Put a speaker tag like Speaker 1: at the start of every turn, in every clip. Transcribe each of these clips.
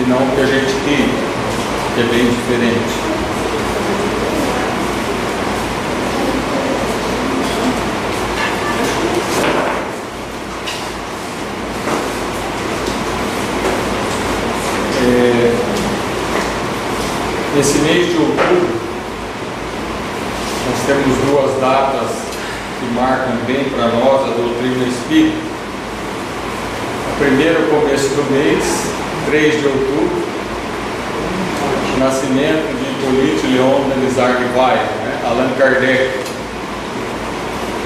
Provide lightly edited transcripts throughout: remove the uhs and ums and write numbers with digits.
Speaker 1: e não o que a gente queria, que é bem diferente. Nesse mês de outubro, nós temos duas datas que marcam bem para nós a doutrina espírita. A primeira, o começo do mês, 3 de outubro, nascimento de Hippolyte Léon Denis Guivaille, Allan Kardec.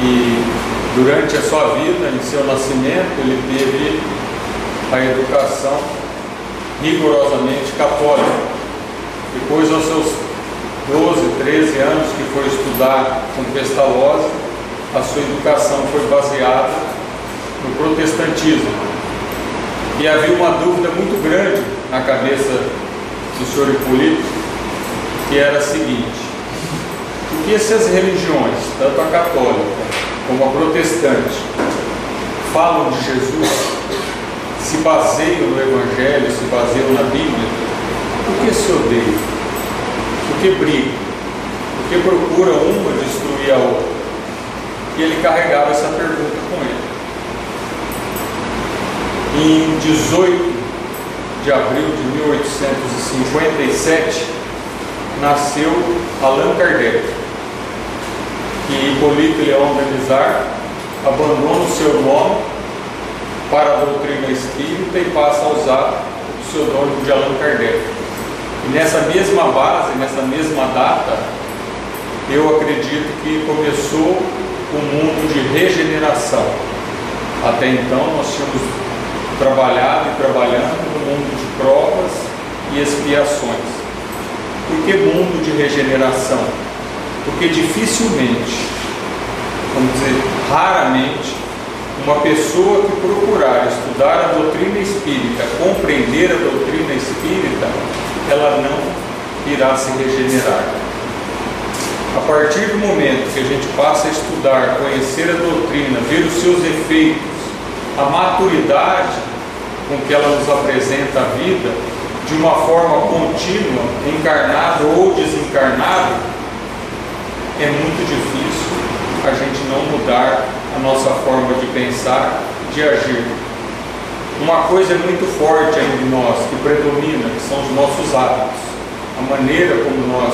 Speaker 1: E durante a sua vida, em seu nascimento, ele teve a educação rigorosamente católica. Depois, aos seus 12, 13 anos que foi estudar com Pestalozzi, a sua educação foi baseada no protestantismo. E havia uma dúvida muito grande na cabeça do Sr. Hippolyte, que era a seguinte: por que essas religiões, tanto a católica como a protestante, falam de Jesus, se baseiam no Evangelho, se baseiam na Bíblia? Por que se odeiam? Por que brigam? Por que procuram uma destruir a outra? E ele carregava essa pergunta com ele. Em 18 de abril de 1857, nasceu Allan Kardec, que Hippolyte Léon Denis abandona o seu nome para a doutrina espírita e passa a usar o pseudônimo de Allan Kardec. E nessa mesma base, nessa mesma data, eu acredito que começou o mundo de regeneração. Até então nós tínhamos trabalhado e trabalhando no mundo de provas e expiações. Por que mundo de regeneração? Porque dificilmente, vamos dizer, raramente, uma pessoa que procurar estudar a doutrina espírita, compreender a doutrina espírita, ela não irá se regenerar. A partir do momento que a gente passa a estudar, conhecer a doutrina, ver os seus efeitos, a maturidade com que ela nos apresenta a vida, de uma forma contínua, encarnado ou desencarnado, é muito difícil a gente não mudar a nossa forma de pensar, de agir. Uma coisa é muito forte em nós, que predomina, que são os nossos hábitos. A maneira como nós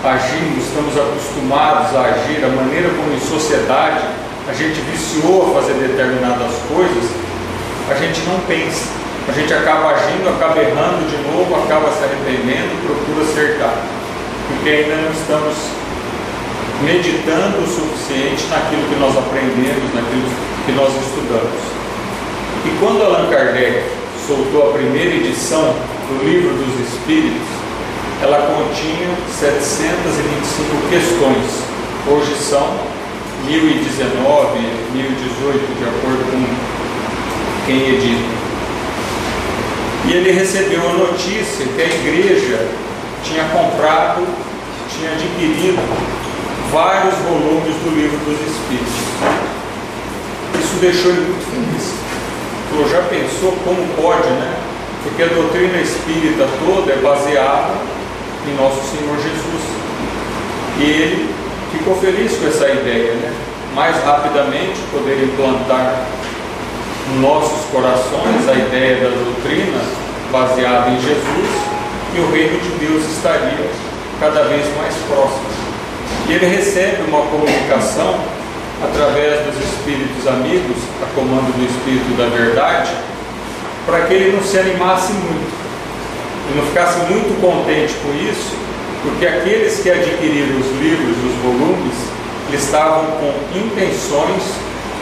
Speaker 1: agimos, estamos acostumados a agir, a maneira como em sociedade a gente viciou a fazer determinadas coisas, a gente não pensa. A gente acaba agindo, acaba errando de novo, acaba se arrependendo e procura acertar. Porque ainda não estamos meditando o suficiente naquilo que nós aprendemos, naquilo que nós estudamos. E quando Allan Kardec soltou a primeira edição do Livro dos Espíritos, ela continha 725 questões. Hoje são 1019, 1018, de acordo com quem edita. E ele recebeu a notícia que a igreja tinha comprado, tinha adquirido vários volumes do Livro dos Espíritos. Isso deixou ele muito feliz. Falou, já pensou como pode, né? Porque a doutrina espírita toda é baseada em nosso Senhor Jesus. E ele ficou feliz com essa ideia, né? Mais rapidamente poder implantar em nossos corações a ideia da doutrina baseada em Jesus, e o reino de Deus estaria cada vez mais próximo. E ele recebe uma comunicação através dos espíritos amigos, a comando do Espírito da Verdade, para que ele não se animasse muito e não ficasse muito contente com isso, porque aqueles que adquiriram os livros, os volumes, eles estavam com intenções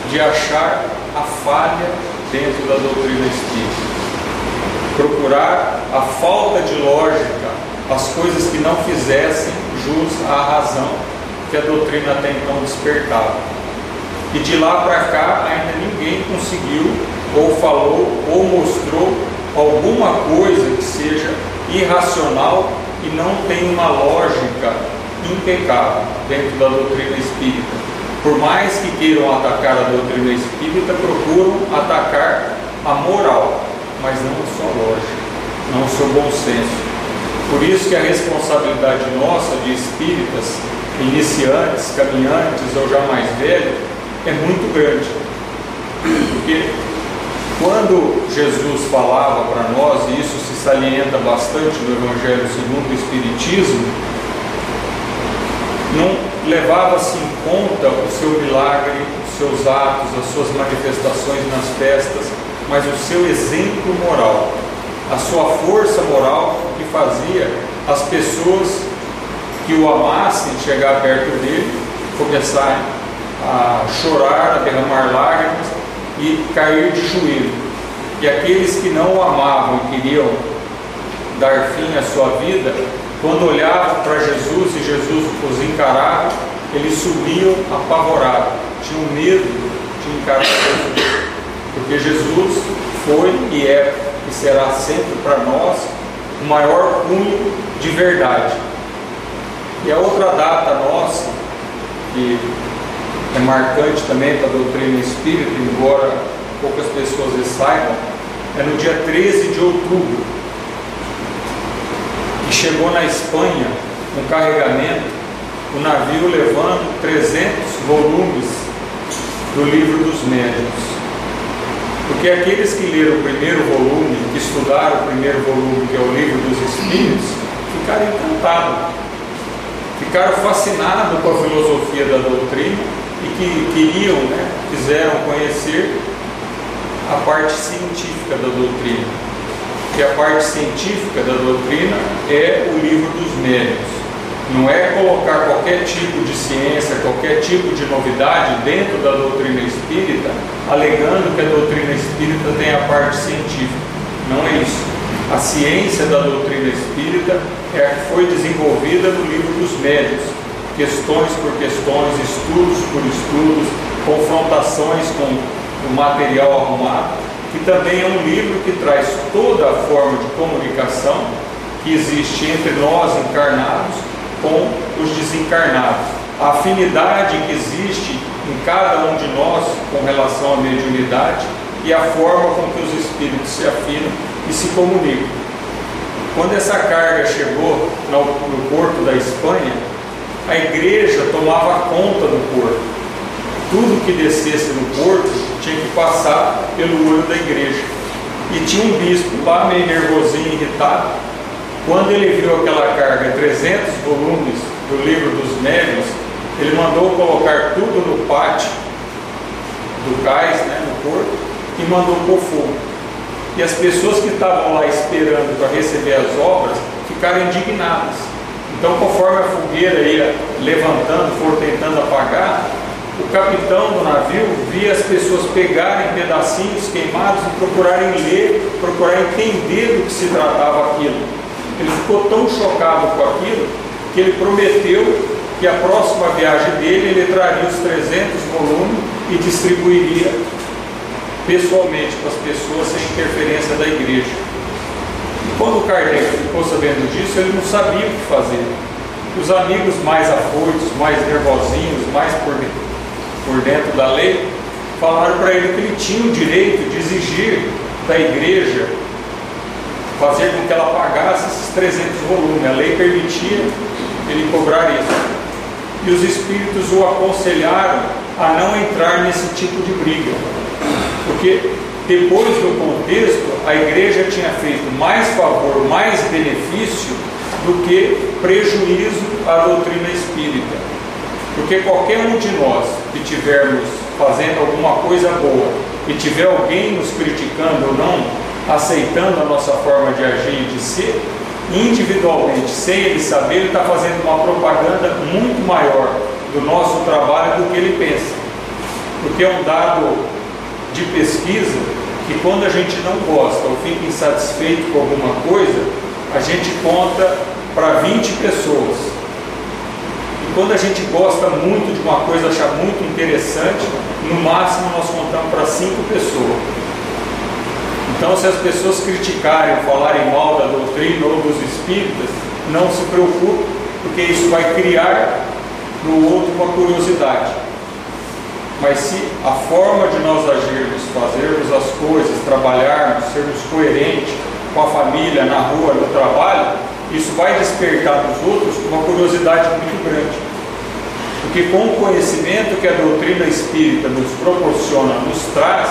Speaker 1: de achar a falha dentro da doutrina espírita, procurar a falta de lógica, as coisas que não fizessem jus à razão que a doutrina até então despertava. E de lá para cá ainda ninguém conseguiu, ou falou, ou mostrou alguma coisa que seja irracional e não tem uma lógica impecável dentro da doutrina espírita. Por mais que queiram atacar a doutrina espírita, procuram atacar a moral, mas não a sua lógica. não o seu bom senso. Por isso que a responsabilidade nossa de espíritas, iniciantes, caminhantes ou já mais velhos, é muito grande. Porque quando Jesus falava para nós, e isso se salienta bastante no Evangelho segundo o Espiritismo, não levava-se em conta o seu milagre, os seus atos, as suas manifestações nas festas, mas o seu exemplo moral, a sua força moral que fazia as pessoas que o amassem chegar perto dele, começarem a chorar, a derramar lágrimas e cair de joelho. E aqueles que não o amavam e queriam dar fim à sua vida, quando olhavam para Jesus e Jesus os encarava, eles subiam apavorados, tinham medo de encarar Jesus, porque Jesus foi e é e será sempre para nós o maior cunho de verdade. E a outra data nossa, que é marcante também para a doutrina espírita, embora poucas pessoas saibam, é no dia 13 de outubro, que chegou na Espanha um carregamento, um navio levando 300 volumes do Livro dos Médiuns. Porque aqueles que leram o primeiro volume, que estudaram o primeiro volume, que é o Livro dos Espíritos, ficaram encantados, ficaram fascinados com a filosofia da doutrina e que queriam, quiseram conhecer a parte científica da doutrina. Que a parte científica da doutrina é o Livro dos Médiuns. Não é colocar qualquer tipo de ciência, qualquer tipo de novidade dentro da doutrina espírita, alegando que a doutrina espírita tem a parte científica. Não é isso. A ciência da doutrina espírita é a que foi desenvolvida no Livro dos Médiuns, questões por questões, estudos por estudos, confrontações com o material arrumado, que também é um livro que traz toda a forma de comunicação que existe entre nós encarnados com os desencarnados, a afinidade que existe em cada um de nós com relação à mediunidade e a forma com que os espíritos se afinam e se comunicam. Quando essa carga chegou no porto da Espanha, a igreja tomava conta do porto. Tudo que descesse no porto tinha que passar pelo olho da igreja. E tinha um bispo lá, meio nervosinho, irritado. Quando ele viu aquela carga, 300 volumes do Livro dos Médiuns, ele mandou colocar tudo no pátio do cais, no porto, e mandou pôr fogo. E as pessoas que estavam lá esperando para receber as obras ficaram indignadas. Então, conforme a fogueira ia levantando, foram tentando apagar, o capitão do navio via as pessoas pegarem pedacinhos queimados e procurarem ler, procurar entender do que se tratava aquilo. Ele ficou tão chocado com aquilo que ele prometeu que a próxima viagem dele ele traria os 300 volumes e distribuiria pessoalmente para as pessoas sem interferência da igreja. E quando Kardec ficou sabendo disso, ele não sabia o que fazer. Os amigos mais afoitos, mais nervosinhos, mais por dentro da lei, falaram para ele que ele tinha o direito de exigir da igreja fazer com que ela pagasse esses 300 volumes. A lei permitia ele cobrar isso. E os espíritos o aconselharam a não entrar nesse tipo de briga, porque depois do contexto, a igreja tinha feito mais favor, mais benefício do que prejuízo à doutrina espírita. Porque qualquer um de nós que estivermos fazendo alguma coisa boa e tiver alguém nos criticando ou não, aceitando a nossa forma de agir e de ser, individualmente, sem ele saber, ele está fazendo uma propaganda muito maior do nosso trabalho do que ele pensa. Porque é um dado de pesquisa que quando a gente não gosta ou fica insatisfeito com alguma coisa, a gente conta para 20 pessoas. E quando a gente gosta muito de uma coisa, achar muito interessante, no máximo nós contamos para 5 pessoas. Então, se as pessoas criticarem ou falarem mal da doutrina ou dos espíritas, não se preocupe, porque isso vai criar no outro uma curiosidade. Mas se a forma de nós agirmos, fazermos as coisas, trabalharmos, sermos coerentes com a família, na rua, no trabalho, isso vai despertar nos outros uma curiosidade muito grande. Porque com o conhecimento que a doutrina espírita nos proporciona, nos traz,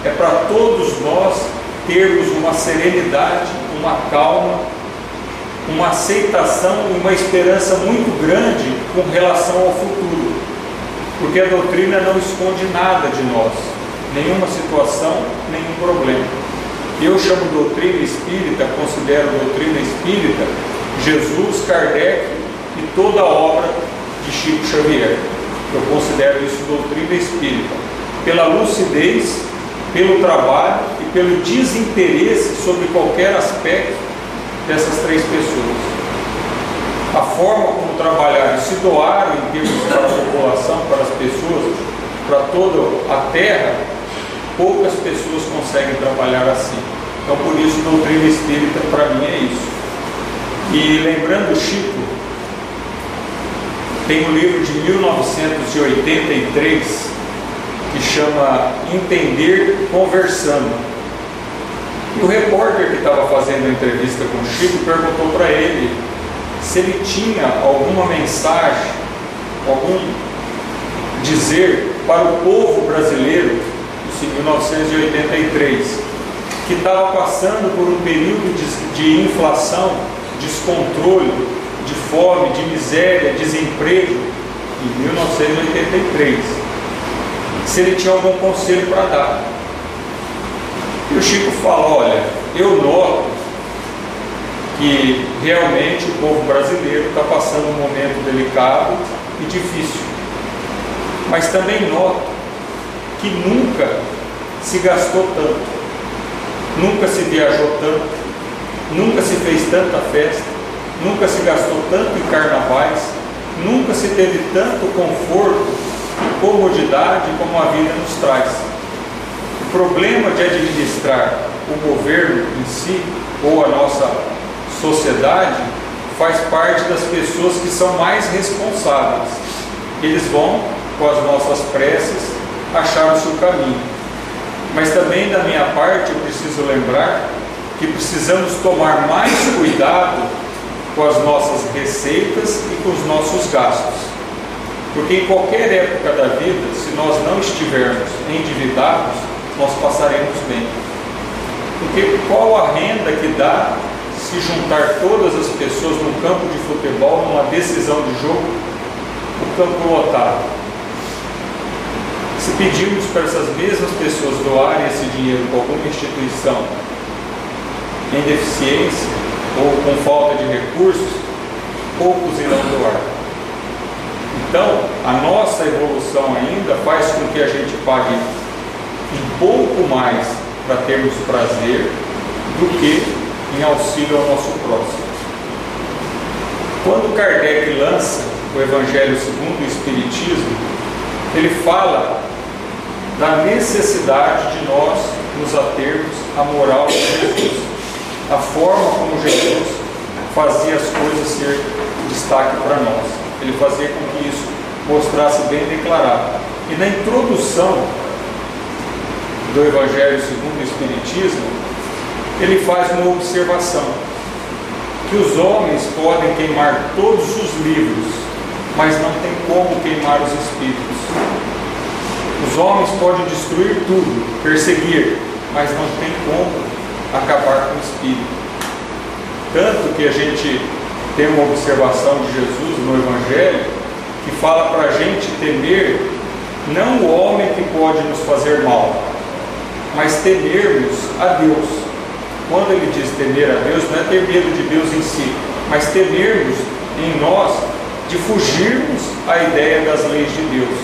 Speaker 1: é para todos nós termos uma serenidade, uma calma, uma aceitação e uma esperança muito grande com relação ao futuro. Porque a doutrina não esconde nada de nós, nenhuma situação, nenhum problema. Eu chamo doutrina espírita, considero doutrina espírita Jesus, Kardec e toda a obra de Chico Xavier. Eu considero isso doutrina espírita, pela lucidez, pelo trabalho e pelo desinteresse sobre qualquer aspecto dessas três pessoas. A forma como trabalharam e se doaram em termos para a população, para as pessoas, para toda a terra, poucas pessoas conseguem trabalhar assim. Então, por isso, doutrina espírita para mim é isso. E lembrando Chico, tem um livro de 1983 que chama Entender Conversando. E o repórter que estava fazendo a entrevista com o Chico perguntou para ele se ele tinha alguma mensagem, algum dizer para o povo brasileiro, isso em 1983, que estava passando por um período de inflação, descontrole, de fome, de miséria, desemprego, em 1983. Se ele tinha algum conselho para dar. E o Chico fala: olha, eu noto que realmente o povo brasileiro está passando um momento delicado e difícil, mas também noto que nunca se gastou tanto, nunca se viajou tanto, nunca se fez tanta festa, nunca se gastou tanto em carnavais, nunca se teve tanto conforto e comodidade como a vida nos traz. O problema de administrar o governo em si, ou a nossa sociedade, faz parte das pessoas que são mais responsáveis. Eles vão, com as nossas preces, achar o seu caminho. Mas também da minha parte eu preciso lembrar que precisamos tomar mais cuidado com as nossas receitas e com os nossos gastos. Porque em qualquer época da vida, se nós não estivermos endividados, nós passaremos bem. Porque qual a renda que dá se juntar todas as pessoas num campo de futebol, numa decisão de jogo, o campo lotado? Se pedirmos para essas mesmas pessoas doarem esse dinheiro para alguma instituição em deficiência ou com falta de recursos, poucos irão doar. Então, a nossa evolução ainda faz com que a gente pague um pouco mais para termos prazer do que em auxílio ao nosso próximo. Quando Kardec lança o Evangelho segundo o Espiritismo, ele fala da necessidade de nós nos atermos à moral de Jesus, a forma como Jesus fazia as coisas ser destaque para nós. Ele fazia com que isso mostrasse bem declarado. E na introdução do Evangelho segundo o Espiritismo, ele faz uma observação, que os homens podem queimar todos os livros, mas não tem como queimar os espíritos. Os homens podem destruir tudo, perseguir, mas não tem como acabar com o espírito. Tanto que a gente tem uma observação de Jesus no Evangelho que fala para a gente temer não o homem que pode nos fazer mal, mas temermos a Deus. Quando ele diz temer a Deus, não é ter medo de Deus em si, mas temermos em nós de fugirmos à ideia das leis de Deus.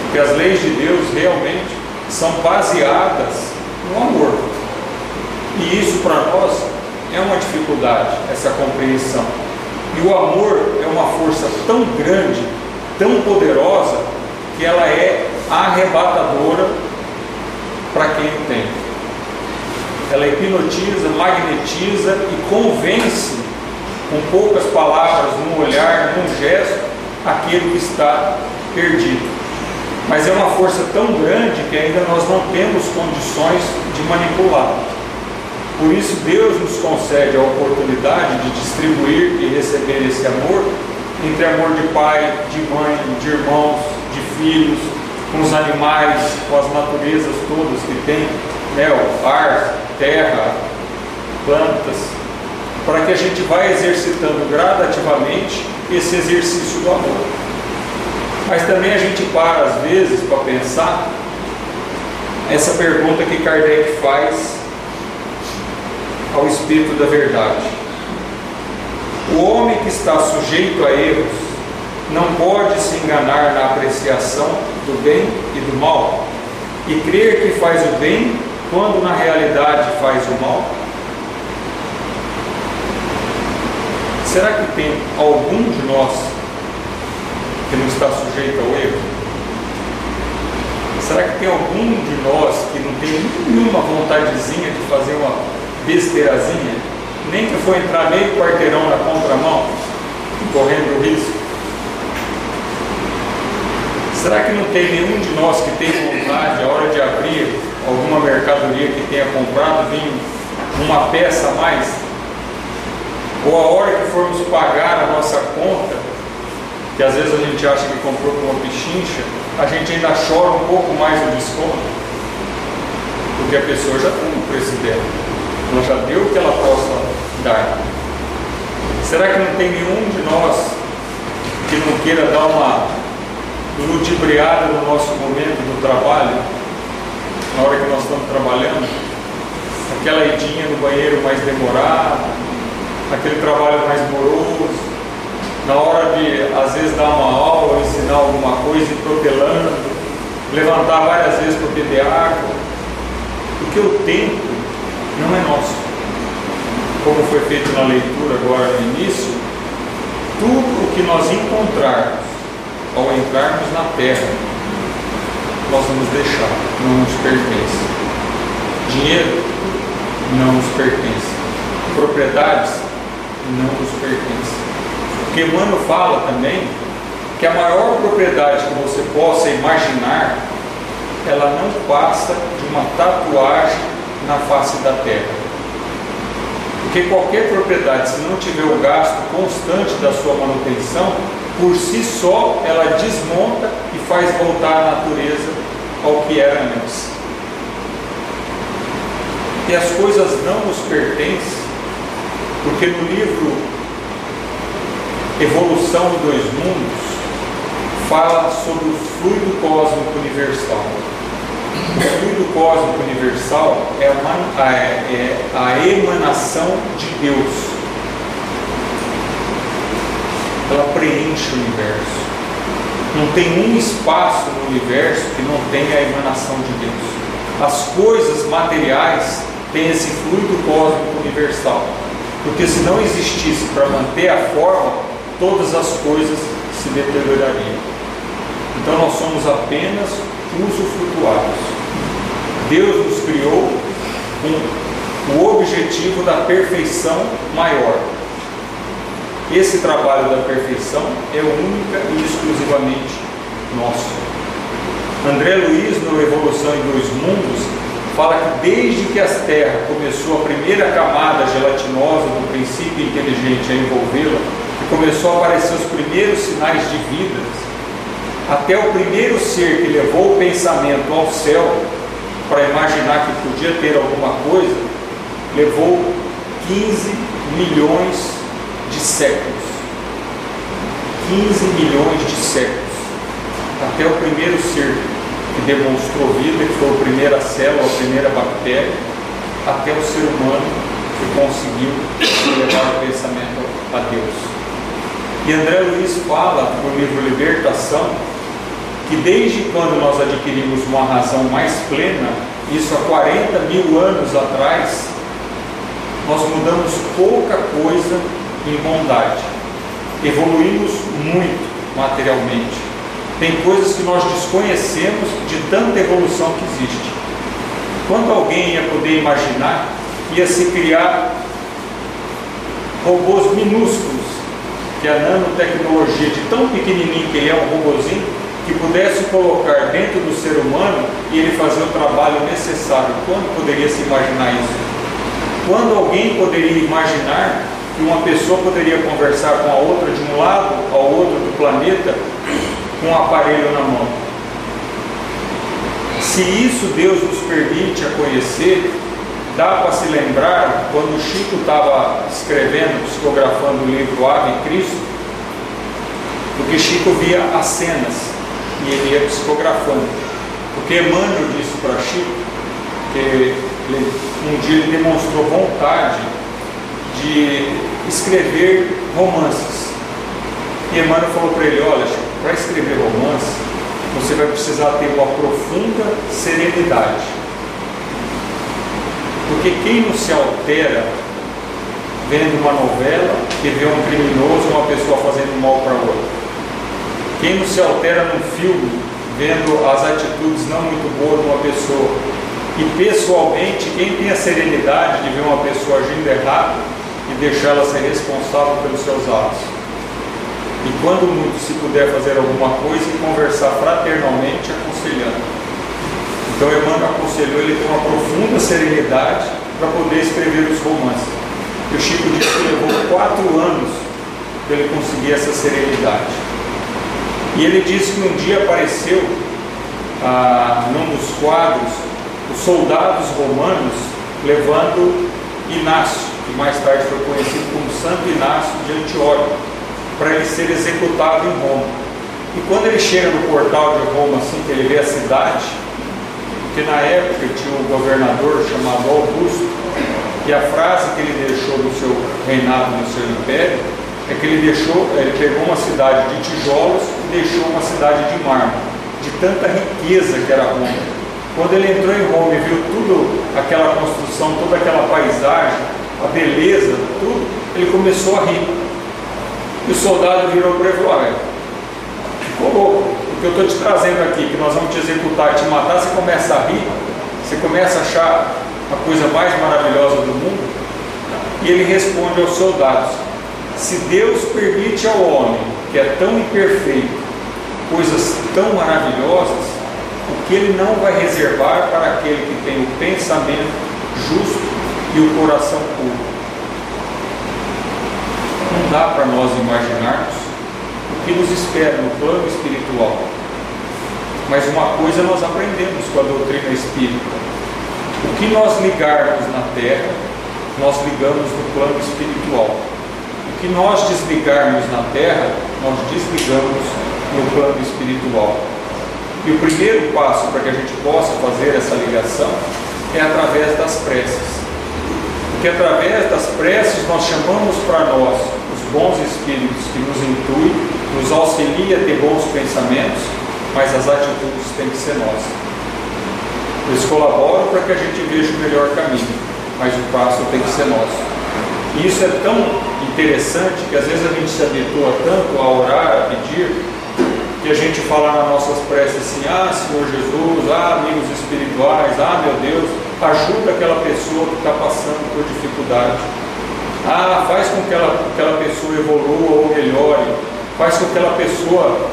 Speaker 1: Porque as leis de Deus realmente são baseadas no amor. E isso para nós é uma dificuldade, essa compreensão. E o amor é uma força tão grande, tão poderosa, que ela é arrebatadora para quem o tem. Ela hipnotiza, magnetiza e convence, com poucas palavras, num olhar, num gesto, aquele que está perdido. Mas é uma força tão grande que ainda nós não temos condições de manipular. Por isso Deus nos concede a oportunidade de distribuir e receber esse amor entre amor de pai, de mãe, de irmãos, de filhos, com os animais, com as naturezas todas que tem, né, o ar, terra, plantas, para que a gente vá exercitando gradativamente esse exercício do amor. Mas também a gente para às vezes para pensar essa pergunta que Kardec faz ao Espírito da Verdade: o homem que está sujeito a erros não pode se enganar na apreciação do bem e do mal e crer que faz o bem quando na realidade faz o mal? Será que tem algum de nós que não está sujeito ao erro? Será que tem algum de nós que não tem nenhuma vontadezinha de fazer uma besteirazinha, nem que for entrar meio quarteirão na contramão, correndo risco? Será que não tem nenhum de nós que tem vontade, a hora de abrir alguma mercadoria que tenha comprado, vir uma peça a mais? Ou a hora que formos pagar a nossa conta, que às vezes a gente acha que comprou com uma pichincha, a gente ainda chora um pouco mais o desconto, porque a pessoa já tem o preço dela, ela já deu o que ela possa dar. Será que não tem nenhum de nós que não queira dar uma ludibriada no nosso momento do trabalho, na hora que nós estamos trabalhando, aquela idinha no banheiro mais demorada, aquele trabalho mais moroso, na hora de às vezes dar uma aula, ensinar alguma coisa, ir protelando, levantar várias vezes para beber água, porque o tempo não é nosso. Como foi feito na leitura agora no início, tudo o que nós encontrarmos ao entrarmos na terra, nós vamos deixar, não nos pertence. Dinheiro não nos pertence. Propriedades não nos pertence. Porque Emmanuel fala também que a maior propriedade que você possa imaginar, ela não passa de uma tatuagem na face da terra. Porque qualquer propriedade, se não tiver o gasto constante da sua manutenção, por si só ela desmonta e faz voltar a natureza ao que era antes. E as coisas não nos pertencem, porque no livro Evolução de Dois Mundos fala sobre o fluido cósmico universal. O fluido cósmico universal é a emanação de Deus. Ela preenche o universo. Não tem um espaço no universo que não tenha a emanação de Deus. As coisas materiais têm esse fluido cósmico universal, porque se não existisse para manter a forma, todas as coisas se deteriorariam. Então nós somos apenas usufrutuários. Deus nos criou com o objetivo da perfeição maior. Esse trabalho da perfeição é única e exclusivamente nosso. André Luiz, no Evolução em Dois Mundos, fala que desde que a Terra começou a primeira camada gelatinosa do princípio inteligente a envolvê-la, que começou a aparecer os primeiros sinais de vida, até o primeiro ser que levou o pensamento ao céu para imaginar que podia ter alguma coisa, levou 15 milhões de séculos. 15 milhões de séculos. Até o primeiro ser que demonstrou vida, que foi a primeira célula, a primeira bactéria, até o ser humano que conseguiu levar o pensamento a Deus. E André Luiz fala no livro Libertação que desde quando nós adquirimos uma razão mais plena, isso há 40 mil anos atrás, nós mudamos pouca coisa em bondade, evoluímos muito materialmente. Tem coisas que nós desconhecemos de tanta evolução que existe. Quando alguém ia poder imaginar que ia se criar robôs minúsculos, que a nanotecnologia de tão pequenininho que é um robozinho, que pudesse colocar dentro do ser humano e ele fazer o trabalho necessário? Quando poderia se imaginar isso? Quando alguém poderia imaginar que uma pessoa poderia conversar com a outra de um lado ao outro do planeta com um aparelho na mão? Se isso Deus nos permite a conhecer, dá para se lembrar quando o Chico estava escrevendo, psicografando o livro Ave Cristo, porque Chico via as cenas e ele ia psicografando. Porque Emmanuel disse para Chico que um dia ele demonstrou vontade de escrever romances. E Emmanuel falou para ele: olha, Chico, para escrever romance, você vai precisar ter uma profunda serenidade. Porque quem não se altera vendo uma novela que vê um criminoso, uma pessoa fazendo mal para outra? Quem não se altera num filme vendo as atitudes não muito boas de uma pessoa? E pessoalmente, quem tem a serenidade de ver uma pessoa agindo errado e deixar ela ser responsável pelos seus atos? E quando muito se puder fazer alguma coisa e conversar fraternalmente, aconselhando. Então Emmanuel aconselhou ele ter uma profunda serenidade para poder escrever os romances. E o Chico disse que levou 4 anos para ele conseguir essa serenidade. E ele disse que um dia apareceu num dos quadros os soldados romanos levando Inácio, que mais tarde foi conhecido como Santo Inácio de Antioquia, para ele ser executado em Roma. E quando ele chega no portal de Roma, assim que ele vê a cidade, porque na época tinha um governador chamado Augusto, e a frase que ele deixou no seu reinado, no seu império, é que ele pegou uma cidade de tijolos e deixou uma cidade de mármore, de tanta riqueza que era Roma. Quando ele entrou em Roma e viu tudo, aquela construção, toda aquela paisagem, a beleza, tudo, ele começou a rir. E o soldado virou para ele e falou: ficou louco, o que eu estou te trazendo aqui, que nós vamos te executar e te matar, você começa a rir, você começa a achar a coisa mais maravilhosa do mundo. E ele responde aos soldados: se Deus permite ao homem, que é tão imperfeito, coisas tão maravilhosas, o que ele não vai reservar para aquele que tem o pensamento justo e o coração puro? Não dá para nós imaginarmos o que nos espera no plano espiritual. Mas uma coisa nós aprendemos com a doutrina espírita: o que nós ligarmos na terra, nós ligamos no plano espiritual. O que nós desligarmos na terra, nós desligamos no plano espiritual. E o primeiro passo para que a gente possa fazer essa ligação é através das preces. Porque através das preces nós chamamos para nós os bons espíritos que nos intuem, nos auxilia a ter bons pensamentos, mas as atitudes têm que ser nossas. Eles colaboram para que a gente veja o melhor caminho, mas o passo tem que ser nosso. E isso é tão interessante que às vezes a gente se habitua tanto a orar, a pedir, que a gente fala nas nossas preces assim: Senhor Jesus, amigos espirituais, meu Deus, ajuda aquela pessoa que está passando por dificuldade. Faz com que aquela pessoa evolua ou melhore, faz com que aquela pessoa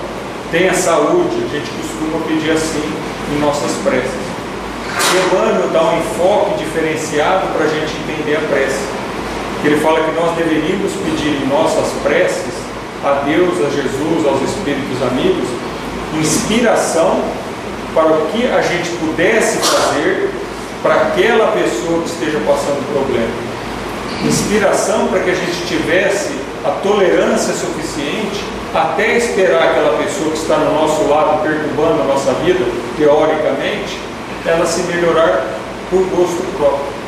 Speaker 1: tenha saúde. A gente costuma pedir assim em nossas preces. E Emmanuel dá um enfoque diferenciado para a gente entender a prece. Ele fala que nós deveríamos pedir em nossas preces a Deus, a Jesus, aos espíritos amigos, inspiração para o que a gente pudesse fazer para aquela pessoa que esteja passando problema. Inspiração para que a gente tivesse a tolerância suficiente até esperar aquela pessoa que está no nosso lado perturbando a nossa vida, teoricamente, ela se melhorar por gosto próprio.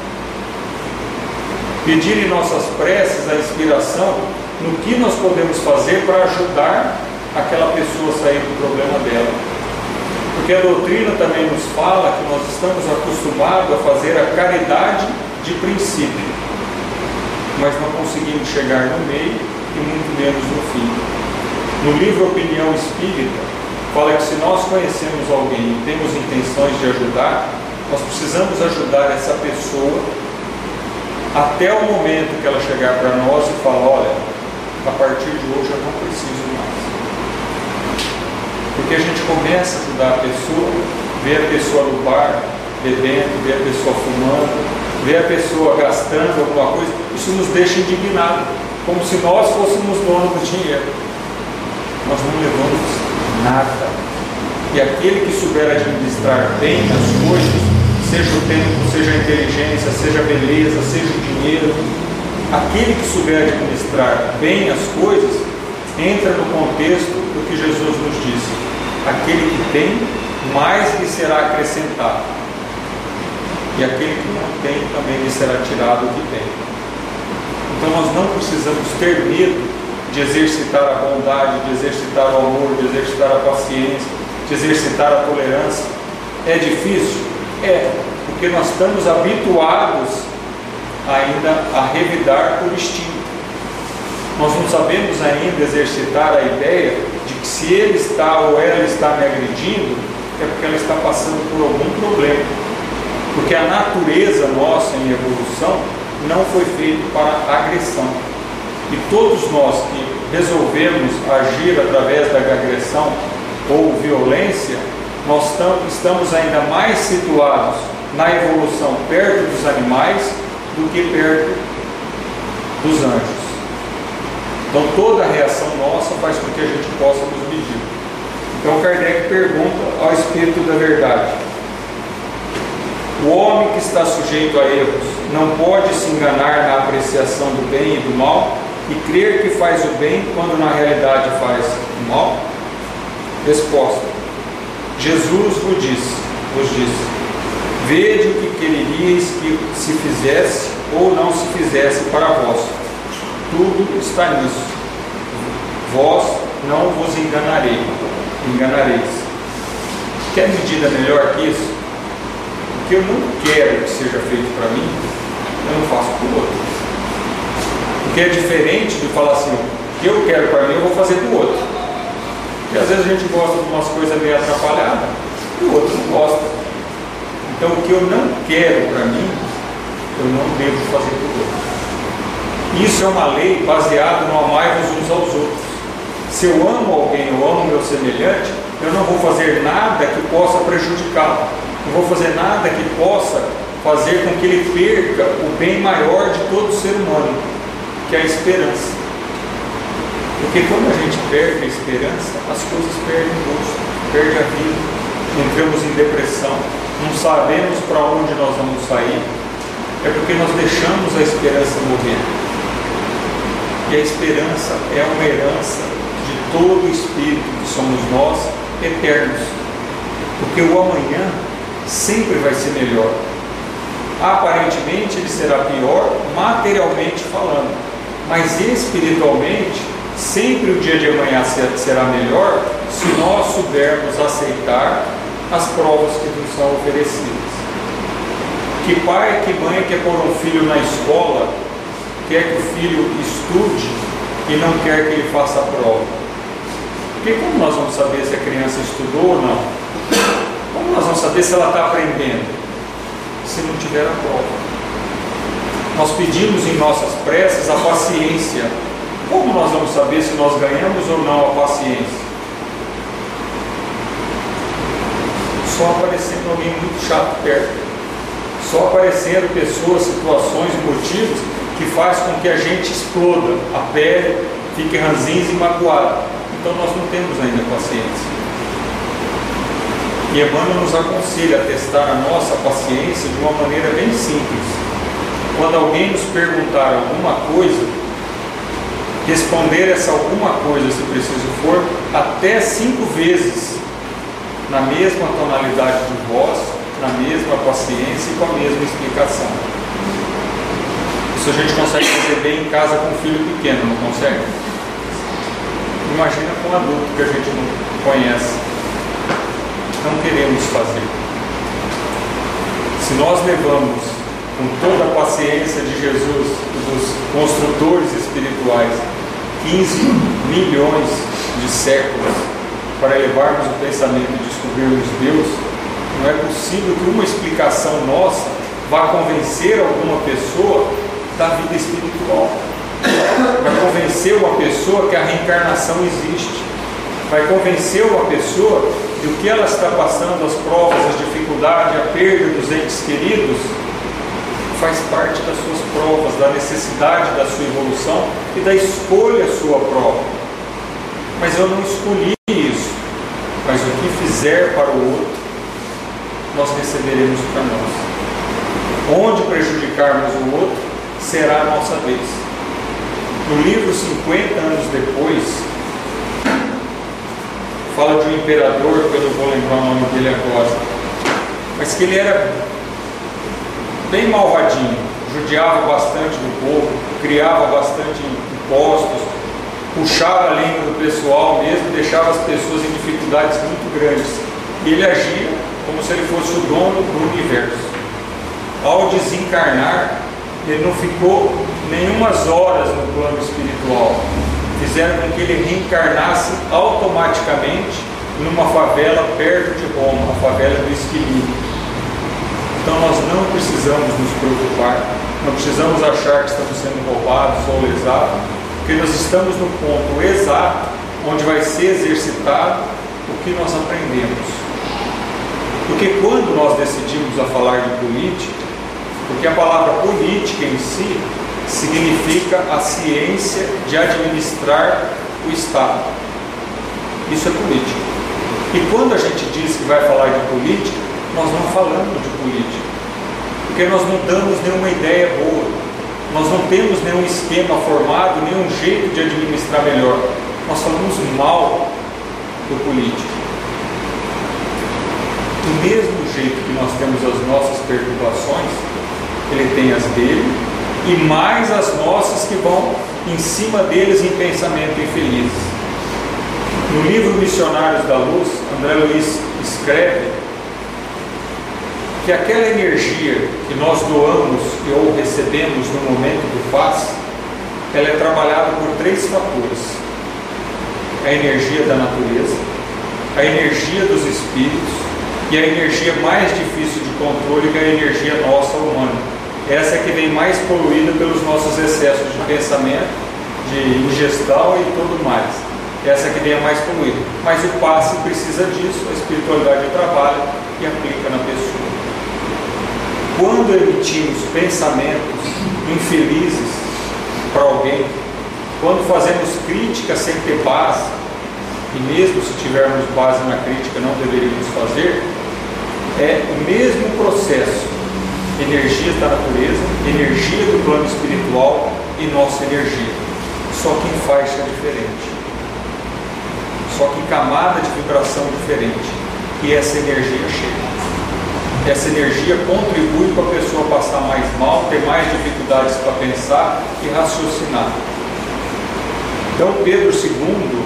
Speaker 1: Pedir em nossas preces a inspiração no que nós podemos fazer para ajudar aquela pessoa a sair do problema dela. Porque a doutrina também nos fala que nós estamos acostumados a fazer a caridade de princípio, mas não conseguimos chegar no meio e muito menos no fim. No livro Opinião Espírita, fala que se nós conhecemos alguém e temos intenções de ajudar, nós precisamos ajudar essa pessoa até o momento que ela chegar para nós e falar: olha, a partir de hoje eu não preciso mais. Porque a gente começa a ajudar a pessoa, vê a pessoa no bar bebendo, vê a pessoa fumando, vê a pessoa gastando alguma coisa, isso nos deixa indignados, como se nós fôssemos donos do dinheiro. Nós não levamos nada. E aquele que souber administrar bem as coisas, seja o tempo, seja a inteligência, seja a beleza, seja o dinheiro, aquele que souber administrar bem as coisas, entra no contexto do que Jesus nos disse: aquele que tem, mais lhe será acrescentado, e aquele que não tem, também lhe será tirado o que tem. Então nós não precisamos ter medo de exercitar a bondade, de exercitar o amor, de exercitar a paciência, de exercitar a tolerância. É difícil? É, porque nós estamos habituados ainda a revidar por instinto. Nós não sabemos ainda exercitar a ideia de que se ele está ou ela está me agredindo, é porque ela está passando por algum problema. Porque a natureza nossa em evolução não foi feita para agressão. E todos nós que resolvemos agir através da agressão ou violência, nós estamos ainda mais situados na evolução perto dos animais do que perto dos anjos. Então toda a reação nossa faz com que a gente possa nos medir. Então Kardec pergunta ao Espírito da Verdade: o homem que está sujeito a erros não pode se enganar na apreciação do bem e do mal e crer que faz o bem quando na realidade faz o mal? Resposta: Jesus vos disse: vede o que quereríeis que se fizesse ou não se fizesse para vós. Tudo está nisso. Vós não vos enganareis. Quer medida melhor que isso? O que eu não quero que seja feito para mim, eu não faço para o outro. O que é diferente de falar assim: o que eu quero para mim, eu vou fazer para o outro. Porque às vezes a gente gosta de umas coisas meio atrapalhadas e o outro não gosta. Então o que eu não quero para mim, eu não devo fazer para o outro. Isso é uma lei baseada no amar-vos uns aos outros. Se eu amo alguém, eu amo meu semelhante, eu não vou fazer nada que possa prejudicá-lo. Não vou fazer nada que possa fazer com que ele perca o bem maior de todo ser humano, que é a esperança. Porque quando a gente perde a esperança, as coisas perdem o gosto, perde a vida, entramos em depressão, não sabemos para onde nós vamos sair. É porque nós deixamos a esperança morrer. E a esperança é uma herança de todo o espírito que somos nós, eternos. Porque o amanhã sempre vai ser melhor. Aparentemente ele será pior, materialmente falando, mas espiritualmente sempre o dia de amanhã será melhor se nós soubermos aceitar as provas que nos são oferecidas. Que pai, que mãe quer pôr um filho na escola, quer que o filho estude e não quer que ele faça a prova? Porque como nós vamos saber se a criança estudou ou não? Como nós vamos saber se ela está aprendendo? Se não tiver a prova. Nós pedimos em nossas preces a paciência. Como nós vamos saber se nós ganhamos ou não a paciência? Só aparecendo alguém muito chato perto. Só aparecendo pessoas, situações, motivos que faz com que a gente exploda a pele, fique ranzinza e magoado. Então nós não temos ainda paciência. E Emmanuel nos aconselha a testar a nossa paciência de uma maneira bem simples. Quando alguém nos perguntar alguma coisa, responder essa alguma coisa, se preciso for, até 5 vezes, na mesma tonalidade de voz, na mesma paciência e com a mesma explicação. Isso a gente consegue fazer bem em casa com um filho pequeno, não consegue? Imagina com um adulto que a gente não conhece. Não queremos fazer. Se nós levamos com toda a paciência de Jesus, dos construtores espirituais, 15 milhões de séculos para elevarmos o pensamento e descobrirmos Deus, não é possível que uma explicação nossa vá convencer alguma pessoa da vida espiritual. Vai convencer uma pessoa que a reencarnação existe. Vai convencer uma pessoa de o que ela está passando, as provas, as dificuldades, a perda dos entes queridos, faz parte das suas provas, da necessidade da sua evolução e da escolha sua própria. Mas eu não escolhi isso. Mas o que fizer para o outro, nós receberemos para nós. Onde prejudicarmos o outro, será a nossa vez. No livro 50 anos depois, fala de um imperador, que eu não vou lembrar o nome dele agora, mas que ele era bem malvadinho, judiava bastante do povo, criava bastante impostos, puxava a língua do pessoal mesmo, deixava as pessoas em dificuldades muito grandes. E ele agia como se ele fosse o dono do universo. Ao desencarnar, ele não ficou nenhumas horas no plano espiritual. Fizeram com que ele reencarnasse automaticamente numa favela perto de Roma, a favela do Esquilino. Então nós não precisamos nos preocupar, não precisamos achar que estamos sendo roubados ou lesados, porque nós estamos no ponto exato onde vai ser exercitado o que nós aprendemos. Porque quando nós decidimos a falar de política, porque a palavra política em si significa a ciência de administrar o Estado. Isso é política. E quando a gente diz que vai falar de política, nós não falamos de política, porque nós não damos nenhuma ideia boa, nós não temos nenhum esquema formado, nenhum jeito de administrar melhor. Nós falamos mal do político. Do mesmo jeito que nós temos as nossas perturbações, ele tem as dele, e mais as nossas que vão em cima deles em pensamento infeliz. No livro Missionários da Luz, André Luiz escreve que aquela energia que nós doamos ou recebemos no momento do passe, ela é trabalhada por 3 fatores: a energia da natureza, a energia dos espíritos e a energia mais difícil de controle, que é a energia nossa humana. Essa é que vem mais poluída pelos nossos excessos de pensamento, de ingestão e tudo mais. Essa é que vem a mais poluída. Mas o passe precisa disso, a espiritualidade trabalha e aplica na pessoa. Quando emitimos pensamentos infelizes para alguém, quando fazemos crítica sem ter base, e mesmo se tivermos base na crítica não deveríamos fazer, é o mesmo processo: energias da natureza, energia do plano espiritual e nossa energia, só que em faixa diferente, só que em camada de vibração diferente, e essa energia chega. Essa energia contribui para a pessoa passar mais mal, ter mais dificuldades para pensar e raciocinar. Então Pedro II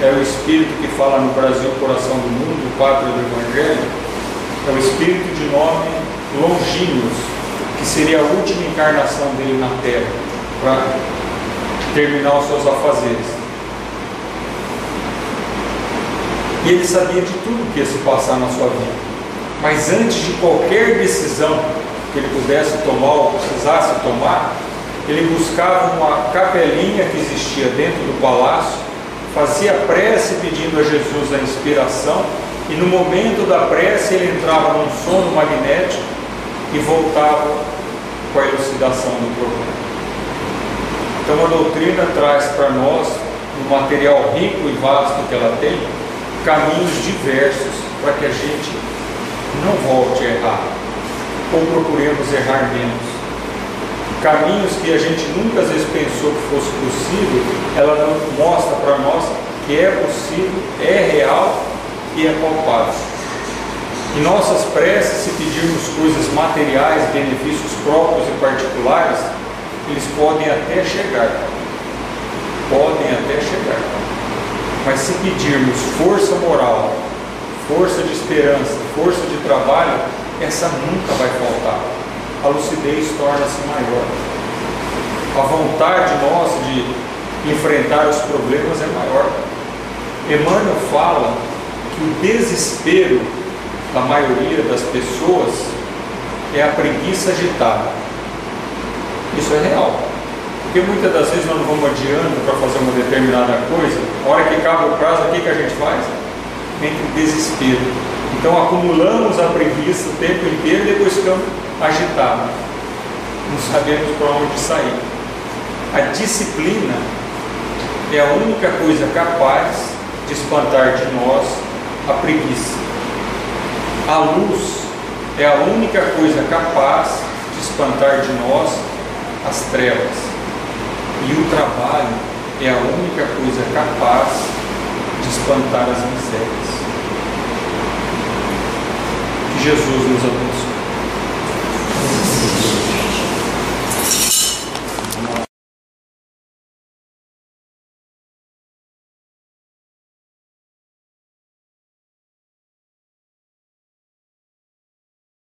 Speaker 1: é o Espírito que fala no Brasil, coração do mundo, o Pátria do Evangelho. É o Espírito de nome Longínquos, que seria a última encarnação dele na Terra, para terminar os seus afazeres. E ele sabia de tudo que ia se passar na sua vida. Mas antes de qualquer decisão que ele pudesse tomar ou precisasse tomar, ele buscava uma capelinha que existia dentro do palácio, fazia prece pedindo a Jesus a inspiração, e no momento da prece ele entrava num sono magnético e voltava com a elucidação do problema. Então a doutrina traz para nós, no material rico e vasto que ela tem, caminhos diversos para que a gente não volte a errar, ou procuremos errar menos. Caminhos que a gente nunca às vezes pensou que fosse possível, ela mostra para nós que é possível, é real e é palpável. Em nossas preces, se pedirmos coisas materiais, benefícios próprios e particulares, eles podem até chegar. Mas se pedirmos força moral, força de esperança, força de trabalho, essa nunca vai faltar. A lucidez torna-se maior. A vontade nossa de enfrentar os problemas é maior. Emmanuel fala que o desespero da maioria das pessoas é a preguiça agitada. Isso é real. Porque muitas das vezes nós não vamos adiando para fazer uma determinada coisa, a hora que acaba o prazo, o que a gente faz? Entra o desespero. Então acumulamos a preguiça o tempo inteiro e depois ficamos agitados. não sabemos para onde sair. A disciplina é a única coisa capaz de espantar de nós a preguiça. A luz é a única coisa capaz de espantar de nós as trevas. E o trabalho é a única coisa capaz de espantar as misérias. Que Jesus nos abençoe.